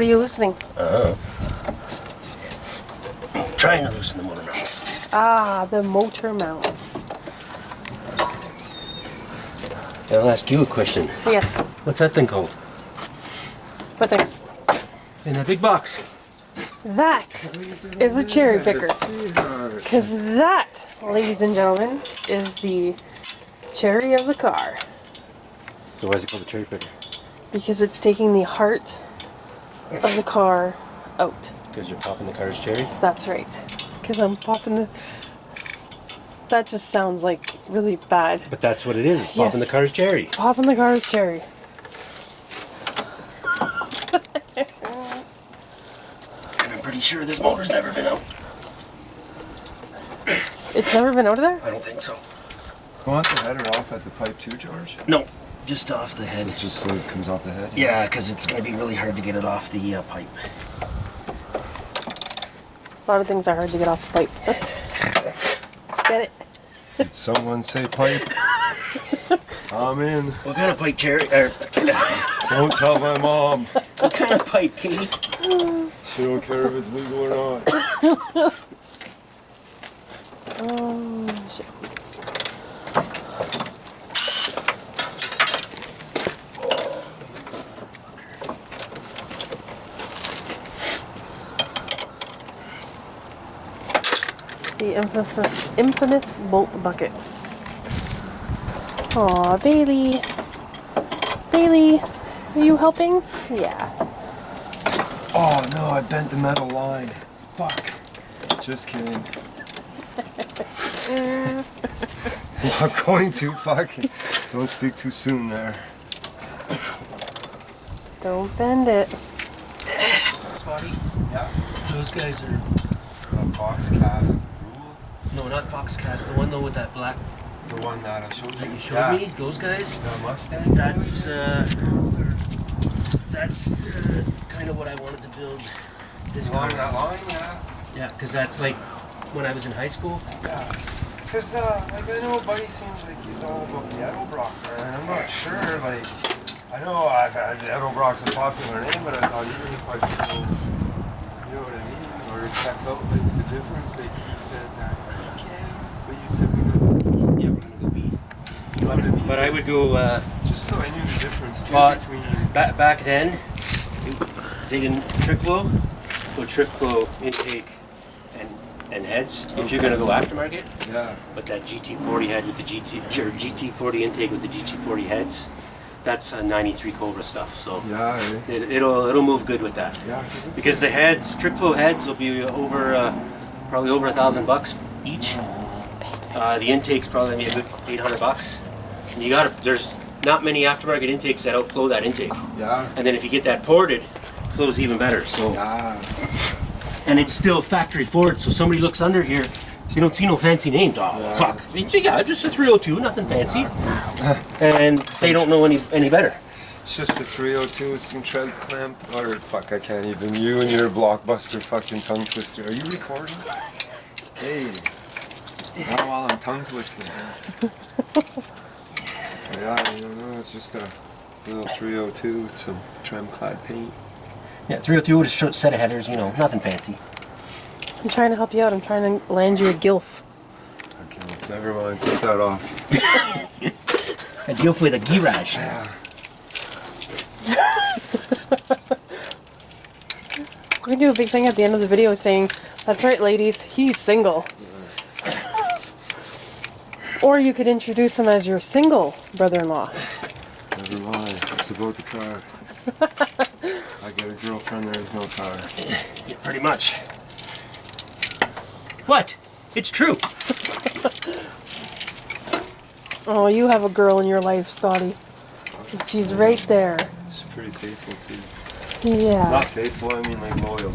What are you loosening? Trying to loosen the motor mounts. Ah, the motor mounts. I'll ask you a question. Yes. What's that thing called? What thing? In that big box. That is a cherry picker. Because that, ladies and gentlemen, is the cherry of the car. So why is it called a cherry picker? Because it's taking the heart of the car out. Because you're popping the car's cherry? That's right. Because I'm popping the... That just sounds like really bad. But that's what it is. It's popping the car's cherry. Popping the car's cherry. And I'm pretty sure this motor's never been out. It's never been out of there? I don't think so. Go on the header off at the pipe too, George? No, just off the head. So it's just so it comes off the head? Yeah, because it's going to be really hard to get it off the pipe. A lot of things are hard to get off the pipe. Get it? Did someone say pipe? I'm in. What kind of pipe, cherry? Don't tell my mom. What kind of pipe, Katie? She don't care if it's legal or not. Oh, shit. The infamous bolt bucket. Aw, Bailey. Bailey, are you helping? Yeah. Oh no, I bent the metal line. Fuck. Just kidding. I'm going to, fuck. Don't speak too soon there. Don't bend it. Spotty? Yeah. Those guys are... Fox cast. No, not Foxcast. The one though with that black... The one that I showed you. That you showed me? Those guys? The Mustang? That's kind of what I wanted to build this car. Along that line, yeah. Yeah, because that's like when I was in high school. Yeah. Because, like, I know Buddy seems like he's all about the Edelbrock, and I'm not sure, like, I know Edelbrock's a popular name, but I thought even if I could go, you know what I mean, or check out, like, the difference, like, he said that you can, but you said we go B. Yeah, we're going to go B. But I would go... just so I knew the difference, too, between... Back then, they didn't trick flow, so trick flow intake and heads, if you're going to go aftermarket. Yeah. But that GT40 head with the GT40 intake with the GT40 heads, that's 93 Cobra stuff. So yeah, it'll move good with that. Yeah. Because the heads, trick flow heads, will be over probably over $1,000 each. The intake's probably gonna be a good $800. And you there's not many aftermarket intakes that outflow that intake. Yeah. And then if you get that ported, it flows even better. So. Yeah. And it's still factory Ford, so somebody looks under here, you don't see no fancy names. Oh, yeah. Fuck. Yeah, just a 302, nothing fancy. And they don't know any better. It's just a 302 with some tread clamp. Or, fuck, I can't even. You and your blockbuster fucking tongue twister. Are you recording? Hey. Not while I'm tongue twisting. Yeah, you don't know, it's just a little 302 with some trim-clad paint. Yeah, 302 with a short set of headers, you know, nothing fancy. I'm trying to help you out. I'm trying to land you a gilf. Okay, never mind. Take that off. A gilf with a garage. Yeah. We can do a big thing at the end of the video saying, "That's right, ladies, he's single." Yeah. Or you could introduce him as your single brother-in-law. Never mind. It's about the car. I get a girlfriend, there is no car. Yeah, pretty much. What? It's true. Oh, you have a girl in your life, Scotty. And she's right there. She's pretty faithful, too. Yeah. Not faithful, I mean like loyal.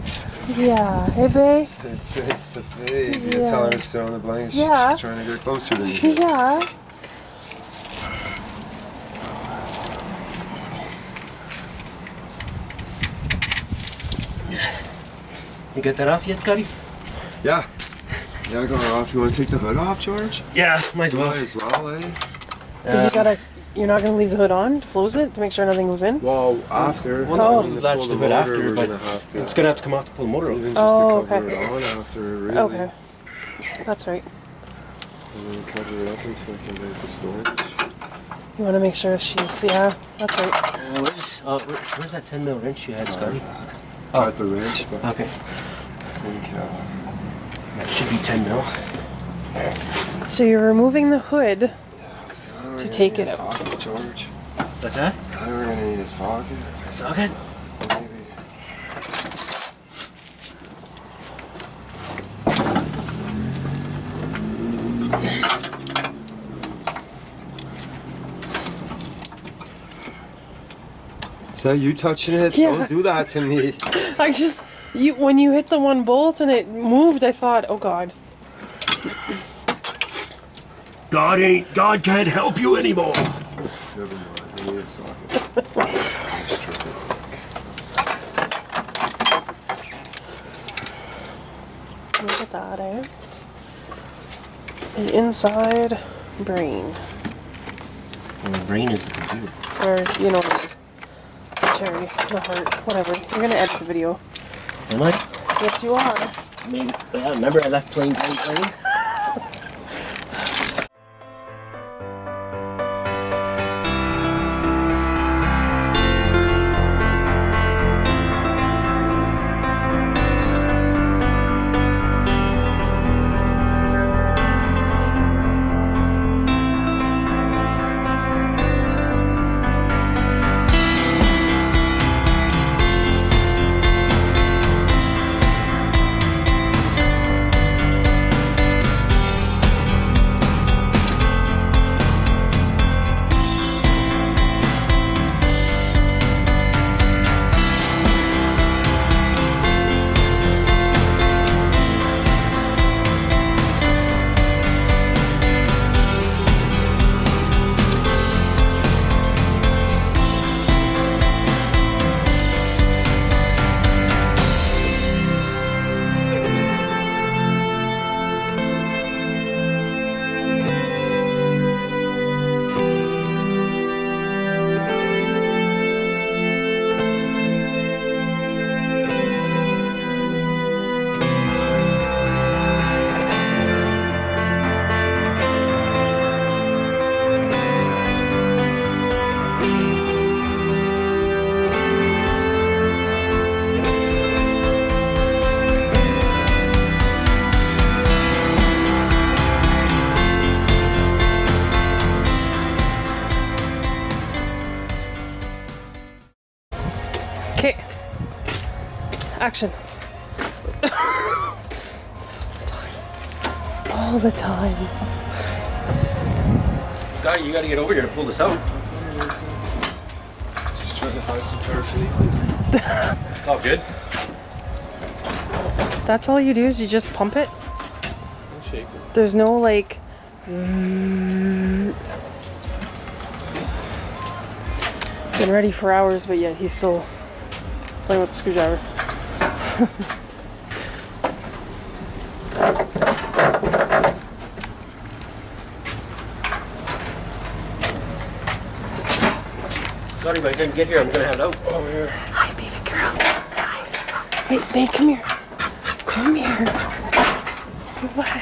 Yeah. Hey, babe. Face to face. You Yeah. tell her to sit on the blanket. Yeah. She's trying to get closer to me. Yeah. You get that off yet, Scotty? Yeah. Yeah, I got her off. You want to take the hood off, George? Yeah, might as well. Might as well, eh? But you gotta You're not gonna leave the hood on to close it to make sure nothing goes in? Well, after. Well, Oh. when we'll you latch pull the hood motor, after, we're but gonna have to. it's gonna have to come off to pull the motor out. Even just Oh, to cover okay. it on after, really. Okay. That's right. And then cover it up until I can get the storage. You want to make sure she's, yeah, that's right. Where's that 10 mil wrench you had, Scotty? Got the wrench, but Okay. I think That should be 10 mil. So you're removing the hood. so To take it a out. socket, George. What's that? I think we're gonna need a socket. Socket? Maybe. Is that you touching it? Yeah. Don't do that to me. I just, when you hit the one bolt and it moved, I thought, oh God. God can't help you anymore. Never mind. I need a socket. Strip it. Look at that, eh? The inside brain. Well, the brain is the computer. Or, you know, the cherry, the heart, whatever. You're gonna edit the video. Am I? Yes, you are. I mean, remember I left plain. Okay. Action. All the time. Scotty, you gotta get over here to pull this out. Just trying to hide some paraphernalia. It's all good. That's all you do is you just pump it? Don't shake it. There's no like... Been ready for hours, but yet he's still playing with the screwdriver. Scotty, by the time you get here, I'm gonna have it out. Over here. Hi, baby girl. Hi. Wait, babe, come here. Come here. What?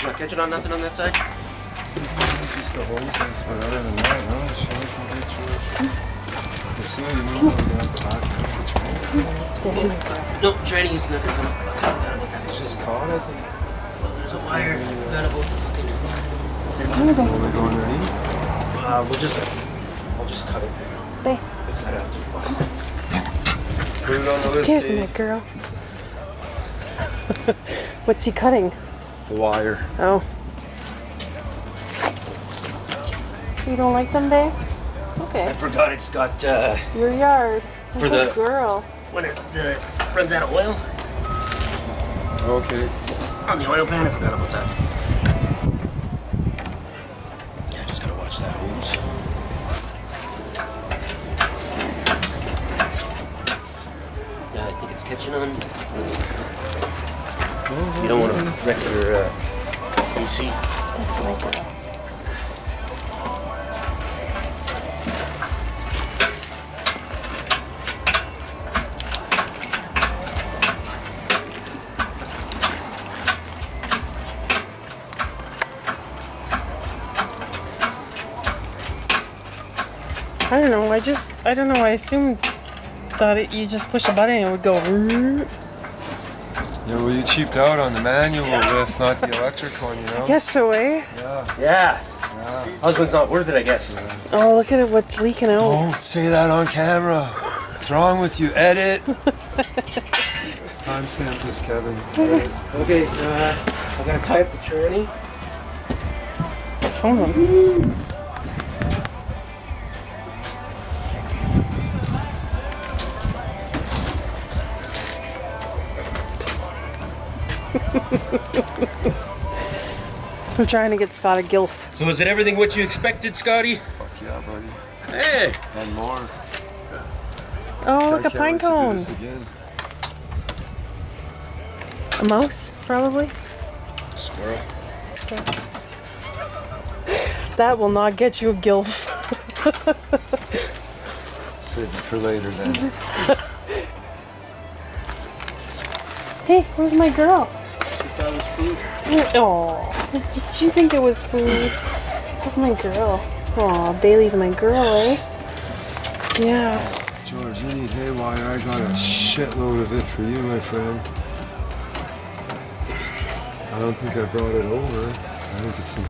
Not catching on nothing on that side? Just the hoses, but other than that, no, shit, I can get yours. The seal, you know, we're gonna have to back up the trains. There's my girl. No, Chinese never gonna. I forgot about that. It's just caught, I think. Well, there's a wire. I forgot about the fucking sensor. Come here, Will we go underneath? I'll just cut it. babe. Fix that out. Put it on the list, Cheers, Dave. my girl. What's he cutting? The wire. Oh. You don't like them, babe? It's I okay. forgot it's got Your yard. For Good the- girl. when it runs out of oil Okay. on the oil pan. I forgot about that. Yeah, just gotta watch that hose. Yeah, I think it's catching on. You don't want to wreck your AC. That's my girl. I don't know. I don't know. I assumed that you just push a button and it would go. Yeah, well, you cheaped out on the manual lift, not the electric one, you know? Guess so, eh? Yeah. Yeah. Yeah. Husband's not worth it, I guess. Oh, look at it. What's leaking out? Don't say that on camera. What's wrong with you? Edit. Timestamp this, Kevin. Edit. Okay, I gotta tie up the tranny. Someone. I'm trying to get Scott a gilf. So is it everything what you expected, Scotty? Fuck yeah, buddy. Hey! And more. Oh, look, I a can't pine wait to do cone. this again. A mouse, probably. Squirrel. That will not get you a gilf. Save it for later then. Hey, where's my girl? She thought it was food. Oh, did you think it was food? That's my girl. Aw, Bailey's my girl, eh? Yeah. George, you need haywire. I got a shitload of it for you, my friend. I don't think I brought it over. I think it's some